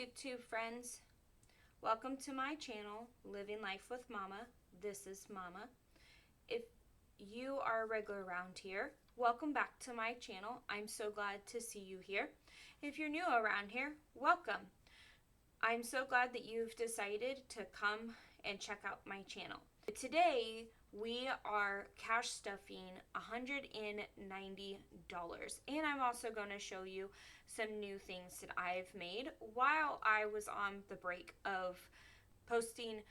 YouTube friends. Welcome to my channel, Living Life with Mama. This is Mama. If you are a regular around here, welcome back to my channel. I'm so glad to see you here. If you're new around here, welcome. I'm so glad that you've decided to come and check out my channel. Today, we are cash stuffing $190, and I'm also going to show you some new things that I've made while I was on the break of posting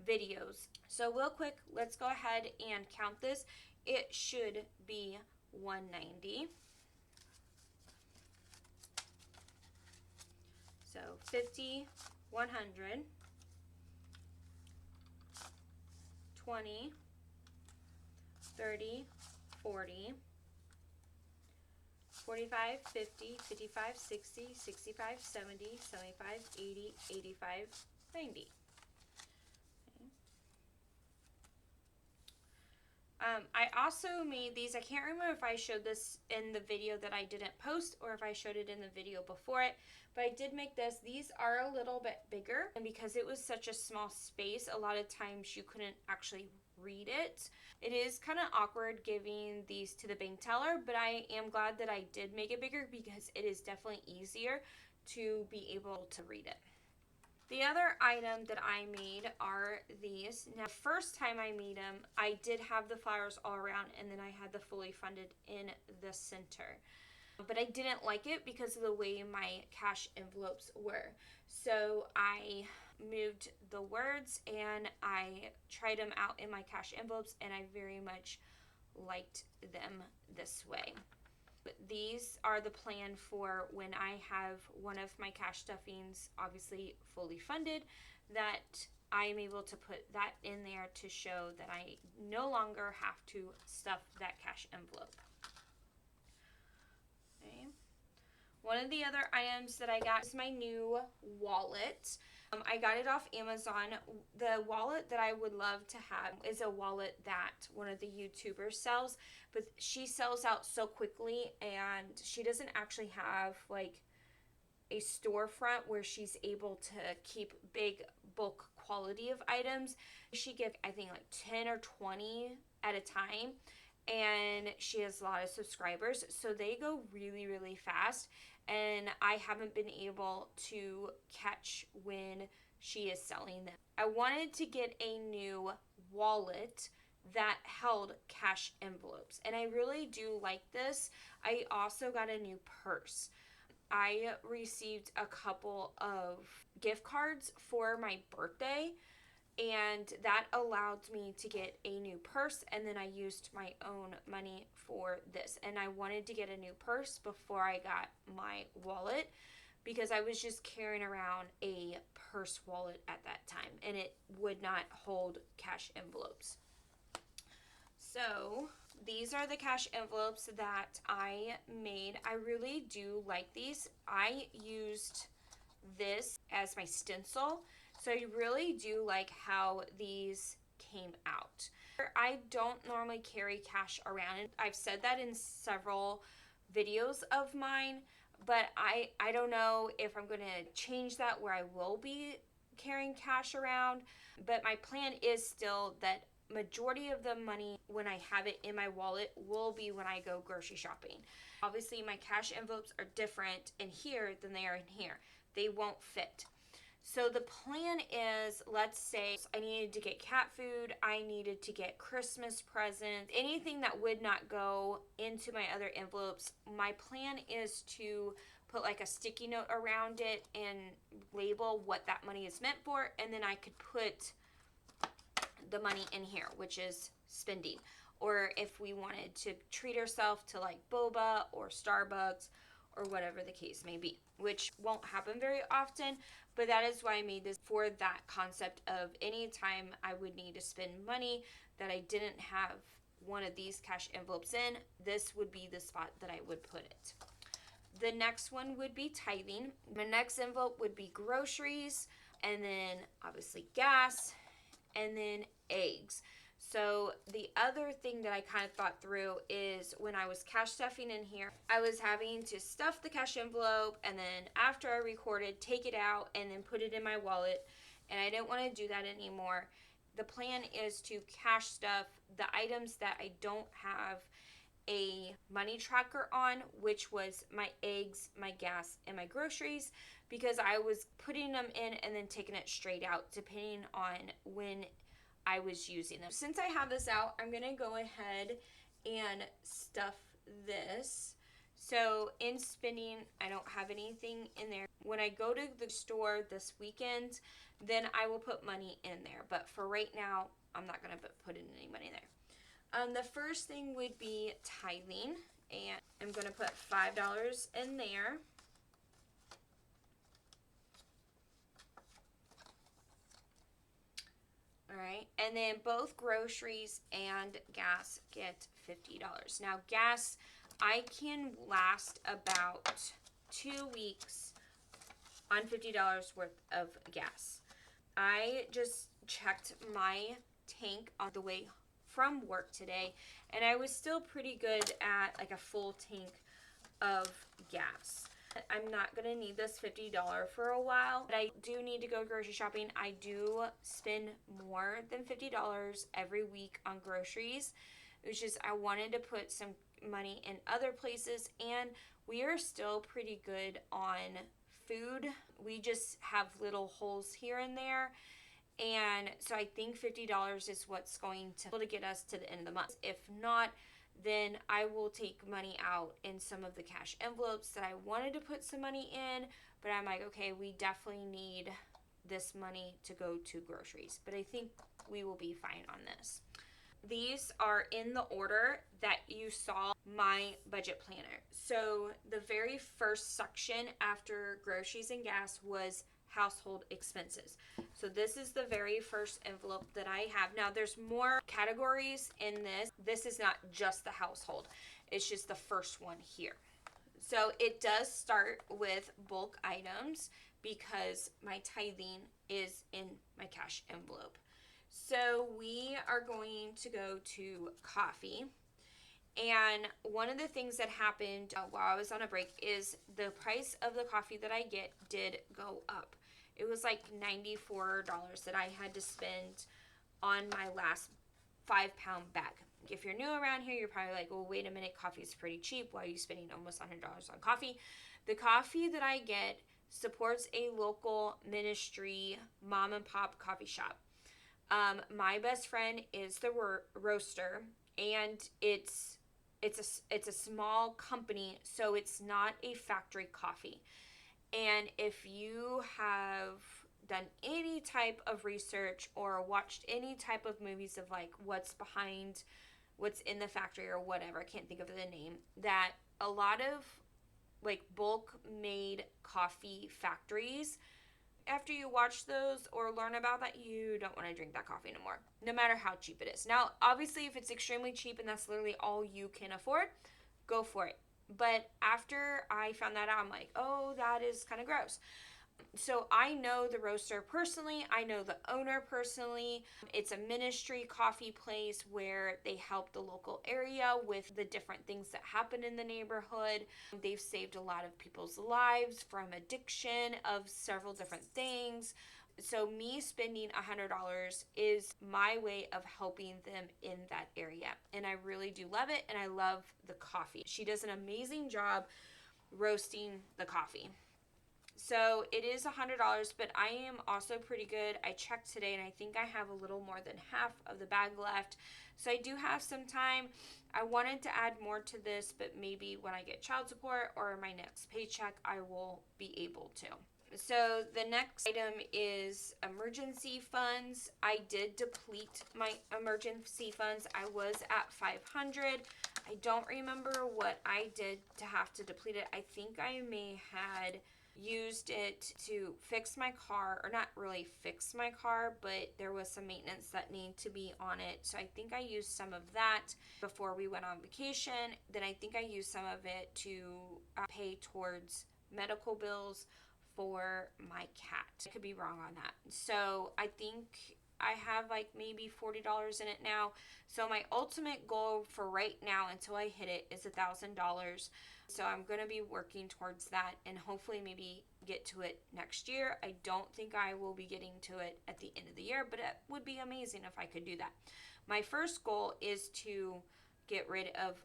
videos. So real quick, let's go ahead and count this. It should be 190. So 50, 100, 20, 30, 40, 45, 50, 55, 60, 65, 70, 75, 80, 85, 90. I also made these. I can't remember if I showed this in the video that I didn't post or if I showed it in the video before it, but I did make this. These are a little bit bigger, and because it was such a small space, a lot of times you couldn't actually read it. It is kind of awkward giving these to the bank teller, but I am glad that I did make it bigger because it is definitely easier to be able to read it. The other item that I made are these. Now, first time I made them, I did have the flowers all around, and then I had the fully funded in the center. But I didn't like it because of the way my cash envelopes were. So I moved the words and I tried them out in my cash envelopes, and I very much liked them this way. These are the plan for when I have one of my cash stuffings obviously fully funded, that I am able to put that in there to show that I no longer have to stuff that cash envelope. Okay. One of the other items that I got is my new wallet. I got it off Amazon. The wallet that I would love to have is a wallet that one of the YouTubers sells, but she sells out so quickly, and she doesn't actually have like a storefront where she's able to keep big bulk quality of items. She gives, I think, like 10 or 20 at a time, and she has a lot of subscribers, so they go really fast, and I haven't been able to catch when she is selling them. I wanted to get a new wallet that held cash envelopes, and I really do like this. I also got a new purse. I received a couple of gift cards for my birthday, and that allowed me to get a new purse, and then I used my own money for this. And I wanted to get a new purse before I got my wallet because I was just carrying around a purse wallet at that time, and it would not hold cash envelopes. So these are the cash envelopes that I made. I really do like these. I used this as my stencil, so I really do like how these came out. I don't normally carry cash around. I've said that in several videos of mine, but I don't know if I'm going to change that where I will be carrying cash around. But my plan is still that majority of the money when I have it in my wallet will be when I go grocery shopping. Obviously, my cash envelopes are different in here than they are in here. They won't fit. So the plan is, let's say I needed to get cat food, I needed to get Christmas presents, anything that would not go into my other envelopes. My plan is to put like a sticky note around it and label what that money is meant for, and then I could put the money in here, which is spending. Or if we wanted to treat ourselves to like boba or Starbucks or whatever the case may be, which won't happen very often, but that is why I made this, for that concept of any time I would need to spend money that I didn't have one of these cash envelopes in, this would be the spot that I would put it. The next one would be tithing. My next envelope would be groceries, and then obviously gas, and then eggs. So the other thing that I kind of thought through is when I was cash stuffing in here, I was having to stuff the cash envelope and then after I recorded, take it out and then put it in my wallet. And I didn't want to do that anymore. The plan is to cash stuff the items that I don't have a money tracker on, which was my eggs, my gas, and my groceries, because I was putting them in and then taking it straight out depending on when I was using them. Since I have this out, I'm gonna go ahead and stuff this. So in spending, I don't have anything in there. When I go to the store this weekend, then I will put money in there. But for right now, I'm not gonna put in any money there. The first thing would be tithing, and I'm going to put $5 in there. All right, and then both groceries and gas get $50. Now, gas, I can last about 2 weeks on $50 worth of gas. I just checked my tank on the way from work today, and I was still pretty good at like a full tank of gas. I'm not gonna need this $50 for a while, but I do need to go grocery shopping. I do spend more than $50 every week on groceries, which is I wanted to put some money in other places, and we are still pretty good on food. We just have little holes here and there. And so I think $50 is what's going to get us to the end of the month. If not, then I will take money out in some of the cash envelopes that I wanted to put some money in, but I'm like, okay, we definitely need this money to go to groceries. But I think we will be fine on this. These are in the order that you saw my budget planner. So the very first section after groceries and gas was household expenses. So this is the very first envelope that I have. Now there's more categories in this. This is not just the household. It's just the first one here. So it does start with bulk items because my tithing is in my cash envelope. So we are going to go to coffee. And one of the things that happened while I was on a break is the price of the coffee that I get did go up. It was like $94 that I had to spend on my last 5-pound bag. If you're new around here, you're probably like, well, wait a minute, coffee is pretty cheap. Why are you spending almost $100 on coffee? The coffee that I get supports a local ministry mom and pop coffee shop. My best friend is the roaster, and it's a small company, so it's not a factory coffee. And if you have done any type of research or watched any type of movies of like what's in the factory or whatever, I can't think of the name, that a lot of like bulk made coffee factories, after you watch those or learn about that, you don't want to drink that coffee anymore, no matter how cheap it is. Now, obviously, if it's extremely cheap and that's literally all you can afford, go for it. But after I found that out, I'm like, oh, that is kind of gross. So I know the roaster personally. I know the owner personally. It's a ministry coffee place where they help the local area with the different things that happen in the neighborhood. They've saved a lot of people's lives from addiction of several different things. So me spending $100 is my way of helping them in that area. And I really do love it. And I love the coffee. She does an amazing job roasting the coffee. So it is $100, but I am also pretty good. I checked today and I think I have a little more than half of the bag left. So I do have some time. I wanted to add more to this, but maybe when I get child support or my next paycheck, I will be able to. So the next item is emergency funds. I did deplete my emergency funds. I was at 500. I don't remember what I did to have to deplete it. I think I may had used it to fix my car, or not really fix my car, but there was some maintenance that needed to be on it. So I think I used some of that before we went on vacation. Then I think I used some of it to pay towards medical bills for my cat. I could be wrong on that. So I think I have like maybe $40 in it now. So my ultimate goal for right now until I hit it is $1,000. So I'm going to be working towards that and hopefully maybe get to it next year. I don't think I will be getting to it at the end of the year, but it would be amazing if I could do that. My first goal is to get rid of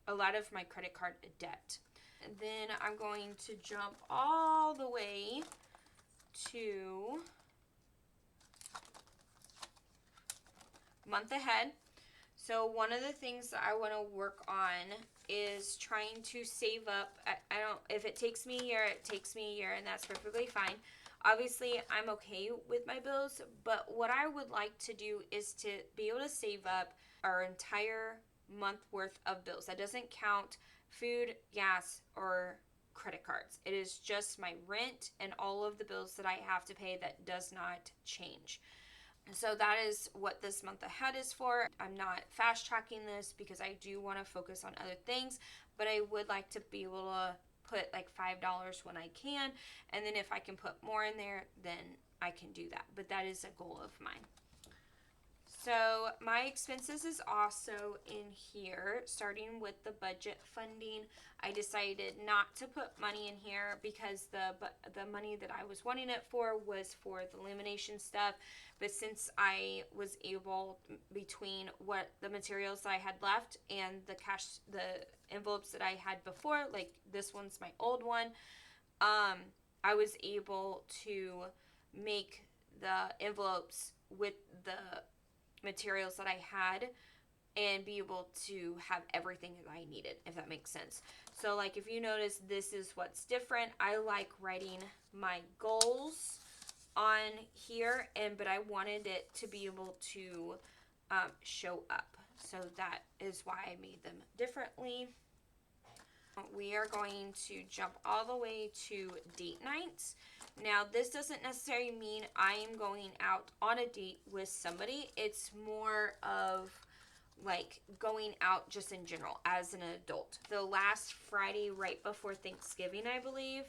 a lot of my credit card debt. And then I'm going to jump all the way to month ahead. So one of the things that I want to work on is trying to save up. I don't, if it takes me a year, it takes me a year, and that's perfectly fine. Obviously, I'm okay with my bills, but what I would like to do is to be able to save up our entire month worth of bills. That doesn't count food, gas, or credit cards. It is just my rent and all of the bills that I have to pay that does not change. So that is what this month ahead is for. I'm not fast tracking this because I do want to focus on other things, but I would like to be able to put like $5 when I can, and then if I can put more in there, then I can do that. But that is a goal of mine. So my expenses is also in here, starting with the budget funding. I decided not to put money in here because the money that I was wanting it for was for the lamination stuff. But since I was able, between what the materials that I had left and the envelopes that I had before, like this one's my old one, I was able to make the envelopes with the materials that I had and be able to have everything that I needed, if that makes sense. So like if you notice, this is what's different. I like writing my goals on here, but I wanted it to be able to show up. So that is why I made them differently. We are going to jump all the way to date nights. Now, this doesn't necessarily mean I am going out on a date with somebody. It's more of like going out just in general as an adult. The last Friday right before Thanksgiving, I believe,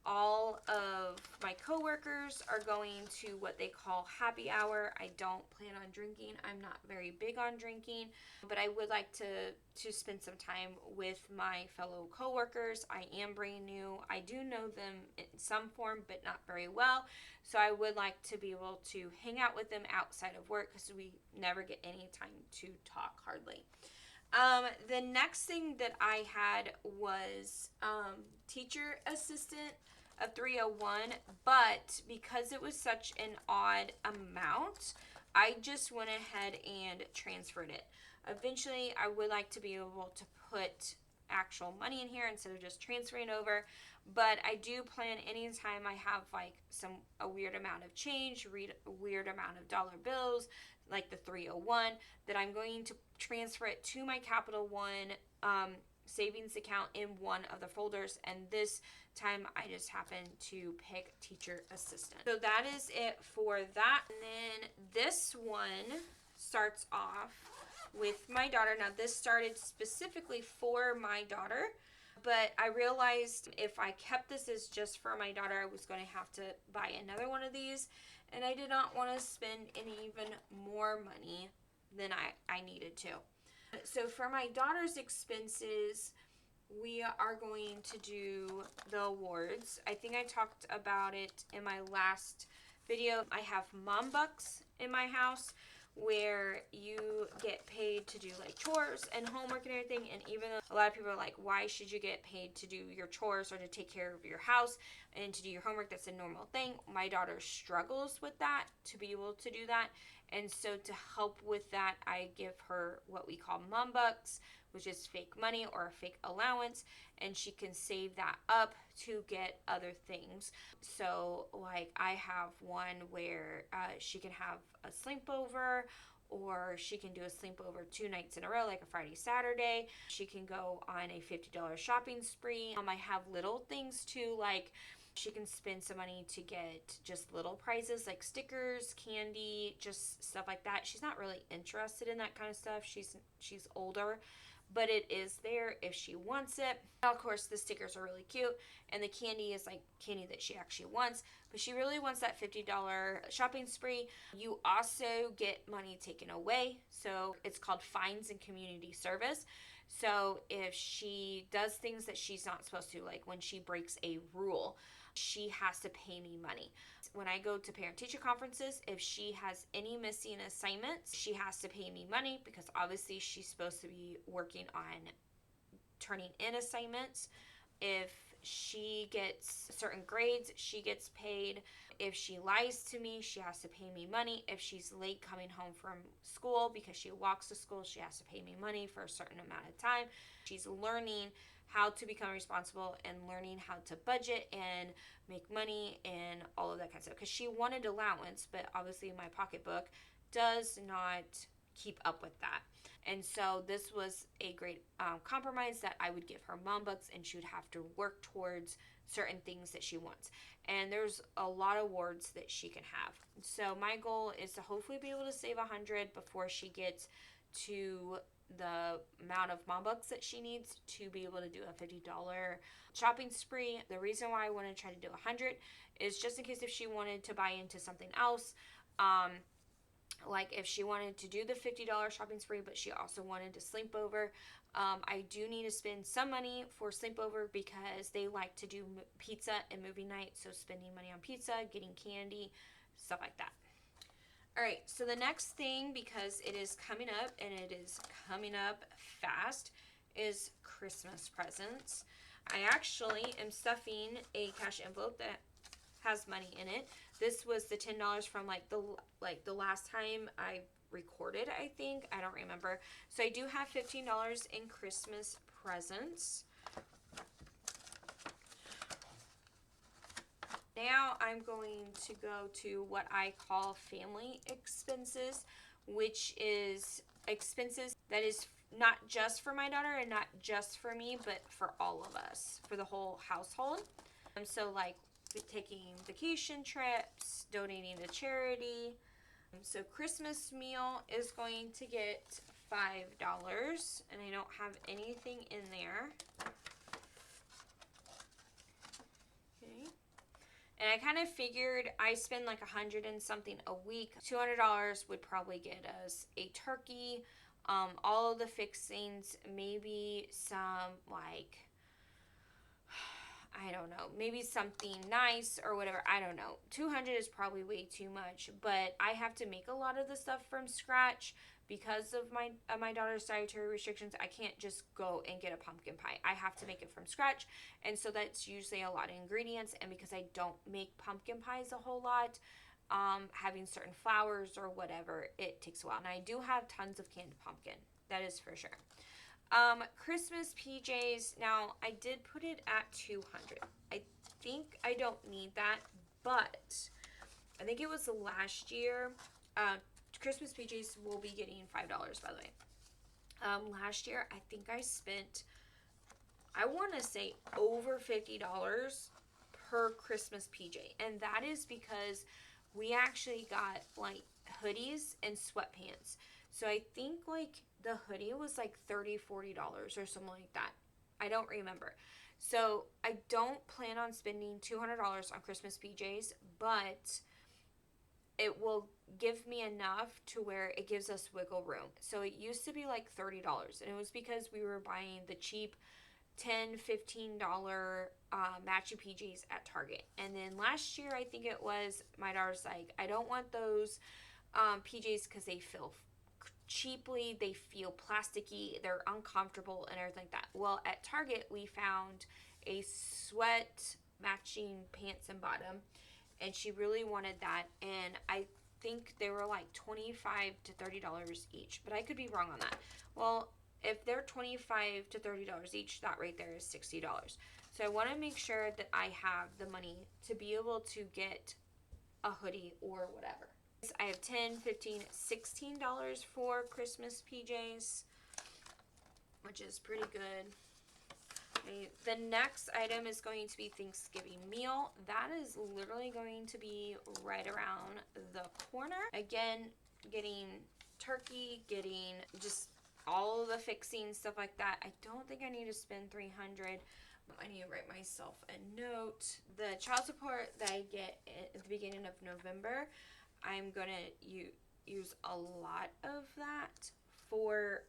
all of my coworkers are going to what they call happy hour. I don't plan on drinking. I'm not very big on drinking, but I would like to spend some time with my fellow coworkers. I am brand new. I do know them in some form, but not very well. So I would like to be able to hang out with them outside of work because we never get any time to talk hardly. The next thing that I had was teacher assistant of 301, but because it was such an odd amount, I just went ahead and transferred it. Eventually, I would like to be able to put actual money in here instead of just transferring over, but I do plan anytime I have like a weird amount of change, a weird amount of dollar bills, like the 301, that I'm going to transfer it to my Capital One savings account in one of the folders, and this time I just happened to pick teacher assistant. So that is it for that. And then this one starts off with my daughter. Now this started specifically for my daughter, but I realized if I kept this as just for my daughter, I was going to have to buy another one of these, and I did not want to spend any even more money than I needed to. So for my daughter's expenses, we are going to do the awards. I think I talked about it in my last video. I have mom bucks in my house where you get paid to do like chores and homework and everything, and even though a lot of people are like, why should you get paid to do your chores or to take care of your house and to do your homework? That's a normal thing. My daughter struggles with that, to be able to do that, and so to help with that, I give her what we call mom bucks, which is fake money or a fake allowance, and she can save that up to get other things. So like I have one where she can have a sleepover, or she can do a sleepover 2 nights in a row, like a Friday, Saturday. She can go on a $50 shopping spree. I have little things too, like she can spend some money to get just little prizes like stickers, candy, just stuff like that. She's not really interested in that kind of stuff. She's older, but it is there if she wants it. Now, of course, the stickers are really cute, and the candy is like candy that she actually wants, but she really wants that $50 shopping spree. You also get money taken away, so it's called fines and community service. So if she does things that she's not supposed to, like when she breaks a rule, she has to pay me money. When I go to parent teacher conferences, if she has any missing assignments, she has to pay me money because obviously she's supposed to be working on turning in assignments. If she gets certain grades, she gets paid. If she lies to me, she has to pay me money. If she's late coming home from school because she walks to school, she has to pay me money for a certain amount of time. She's learning how to become responsible and learning how to budget and make money and all of that kind of stuff. Because she wanted allowance, but obviously my pocketbook does not keep up with that. And so this was a great compromise that I would give her mom bucks, and she would have to work towards certain things that she wants. And there's a lot of awards that she can have. So my goal is to hopefully be able to save $100 before she gets to the amount of mom bucks that she needs to be able to do a $50 shopping spree. The reason why I want to try to do $100 is just in case if she wanted to buy into something else. Like if she wanted to do the $50 shopping spree, but she also wanted to sleep over, I do need to spend some money for sleepover because they like to do pizza and movie night. So spending money on pizza, getting candy, stuff like that. All right, so the next thing, because it is coming up and it is coming up fast, is Christmas presents. I actually am stuffing a cash envelope that has money in it. This was the $10 from the last time I recorded, I think. I don't remember. So I do have $15 in Christmas presents. Now I'm going to go to what I call family expenses, which is expenses that is not just for my daughter and not just for me, but for all of us, for the whole household. So like taking vacation trips, donating to charity. So Christmas meal is going to get $5, and I don't have anything in there. Okay. And I kind of figured I spend like $100 and something a week. $200 would probably get us a turkey, all of the fixings, maybe some like, I don't know, maybe something nice or whatever. I don't know. 200 is probably way too much, but I have to make a lot of the stuff from scratch because of my daughter's dietary restrictions. I can't just go and get a pumpkin pie. I have to make it from scratch, and so that's usually a lot of ingredients. And because I don't make pumpkin pies a whole lot, having certain flours or whatever, it takes a while. And I do have tons of canned pumpkin. That is for sure. Christmas PJs. Now, I did put it at 200. I think I don't need that, but I think it was last year. Christmas PJs will be getting $5, by the way. Last year, I think I spent, I want to say over $50 per Christmas PJ. And that is because we actually got like hoodies and sweatpants. So I think like the hoodie was like $30-$40 or something like that. I don't remember. So I don't plan on spending $200 on Christmas PJs, but it will give me enough to where it gives us wiggle room. So it used to be like $30, and it was because we were buying the cheap $10-$15 matchy PJs at Target. And then last year, I think it was, my daughter's like, I don't want those PJs because they feel cheaply, they feel plasticky, they're uncomfortable and everything like that. Well, at Target, we found a sweat matching pants and bottom, and she really wanted that, and I think they were like $25 to $30 each, but I could be wrong on that. Well, if they're $25 to $30 each, that right there is $60. So I want to make sure that I have the money to be able to get a hoodie or whatever. I have $10, $15, $16 for Christmas PJs, which is pretty good. Okay, the next item is going to be Thanksgiving meal. That is literally going to be right around the corner. Again, getting turkey, getting just all of the fixing, stuff like that. I don't think I need to spend $300. I need to write myself a note. The child support that I get at the beginning of November, I'm going to use a lot of that for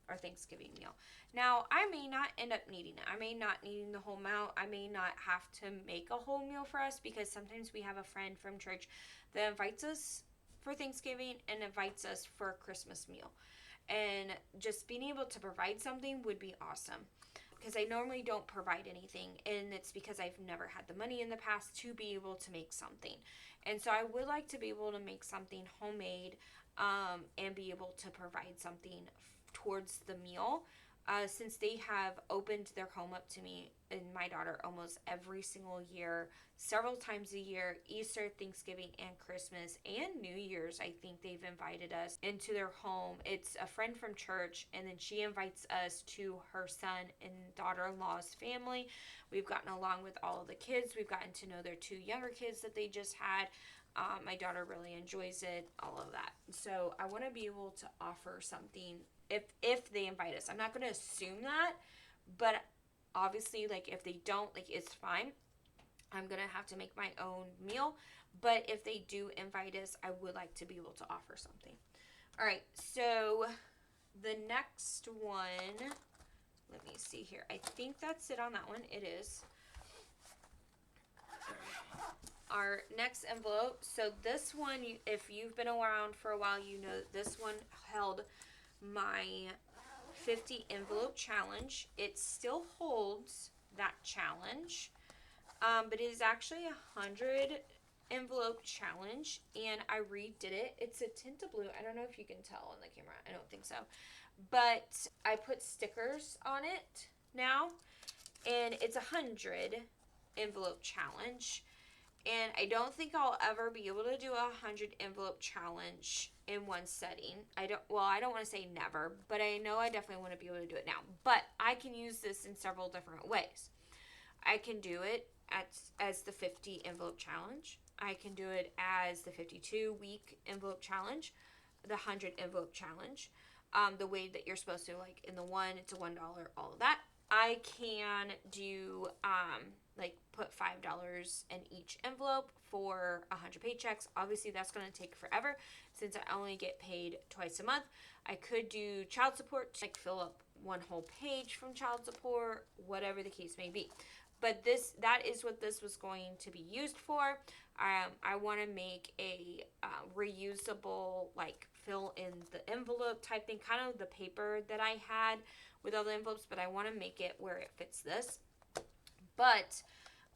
our Thanksgiving meal. Now, I may not end up needing it. I may not needing the whole amount. I may not have to make a whole meal for us, because sometimes we have a friend from church that invites us for Thanksgiving and invites us for a Christmas meal. And just being able to provide something would be awesome, because I normally don't provide anything, and it's because I've never had the money in the past to be able to make something. And so I would like to be able to make something homemade, and be able to provide something towards the meal, since they have opened their home up to me and my daughter almost every single year, several times a year, Easter, Thanksgiving, and Christmas, and New Year's. I think they've invited us into their home. It's a friend from church, and then she invites us to her son and daughter-in-law's family. We've gotten along with all of the kids. We've gotten to know their two younger kids that they just had. My daughter really enjoys it, all of that. So I want to be able to offer something if they invite us. I'm not going to assume that, but obviously, like, if they don't, like, it's fine. I'm going to have to make my own meal, but if they do invite us, I would like to be able to offer something. All right, so the next one, let me see here. I think that's it on that one. It is. Our next envelope, so this one, if you've been around for a while, you know this one held my 50 envelope challenge. It still holds that challenge, but it is actually a 100 envelope challenge, and I redid it. It's a tint of blue. I don't know if you can tell on the camera. I don't think so, but I put stickers on it now, and it's a 100 envelope challenge. And I don't think I'll ever be able to do a 100 envelope challenge in one setting. I don't want to say never, but I know I definitely want to be able to do it now. But I can use this in several different ways. I can do it as the 50 envelope challenge. I can do it as the 52-week envelope challenge, the 100 envelope challenge, the way that you're supposed to, like in the one, it's a $1, all of that. I can do like put $5 in each envelope for 100 paychecks. Obviously, that's going to take forever since I only get paid twice a month. I could do child support, like fill up one whole page from child support, whatever the case may be. But that is what this was going to be used for. I want to make a reusable, like fill in the envelope type thing, kind of the paper that I had with all the envelopes, but I want to make it where it fits this. But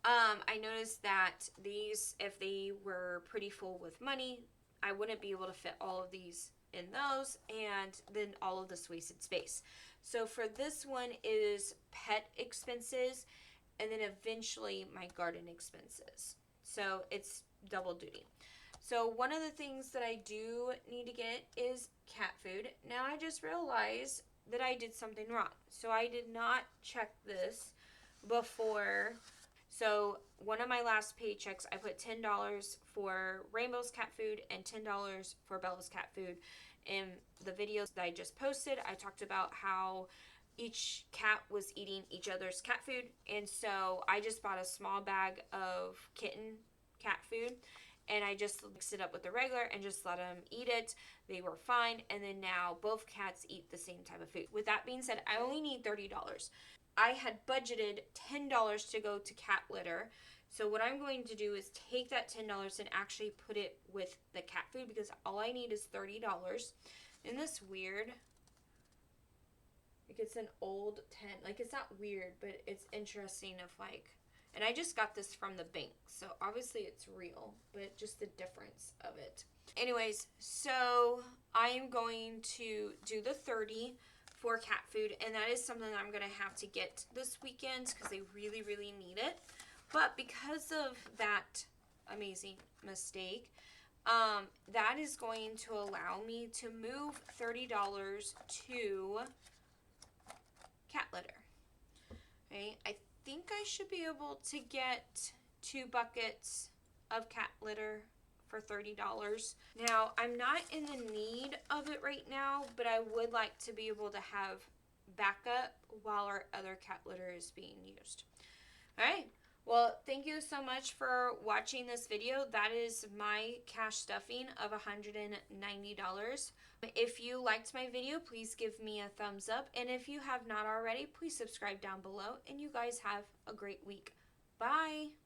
I noticed that these, if they were pretty full with money, I wouldn't be able to fit all of these in those, and then all of this wasted space. So for this one is pet expenses, and then eventually my garden expenses. So it's double duty. So one of the things that I do need to get is cat food. Now I just realized that I did something wrong. So I did not check this before. So one of my last paychecks, I put $10 for Rainbow's cat food and $10 for Bella's cat food. In the videos that I just posted, I talked about how each cat was eating each other's cat food. And so I just bought a small bag of kitten cat food, and I just mixed it up with the regular and just let them eat it. They were fine, and then now both cats eat the same type of food. With that being said, I only need $30. I had budgeted $10 to go to cat litter. So what I'm going to do is take that $10 and actually put it with the cat food, because all I need is $30. Isn't this weird? Like, it's an old 10. Like, it's not weird, but it's interesting of like, and I just got this from the bank, so obviously it's real, but just the difference of it. Anyways, so I am going to do the 30 for cat food, and that is something I'm going to have to get this weekend because they really, really need it. But because of that amazing mistake, that is going to allow me to move $30 to cat litter. Okay, I think I should be able to get 2 buckets of cat litter for $30. Now, I'm not in the need of it right now, but I would like to be able to have backup while our other cat litter is being used. All right. Well, thank you so much for watching this video. That is my cash stuffing of $190. If you liked my video, please give me a thumbs up. And if you have not already, please subscribe down below. And you guys have a great week. Bye.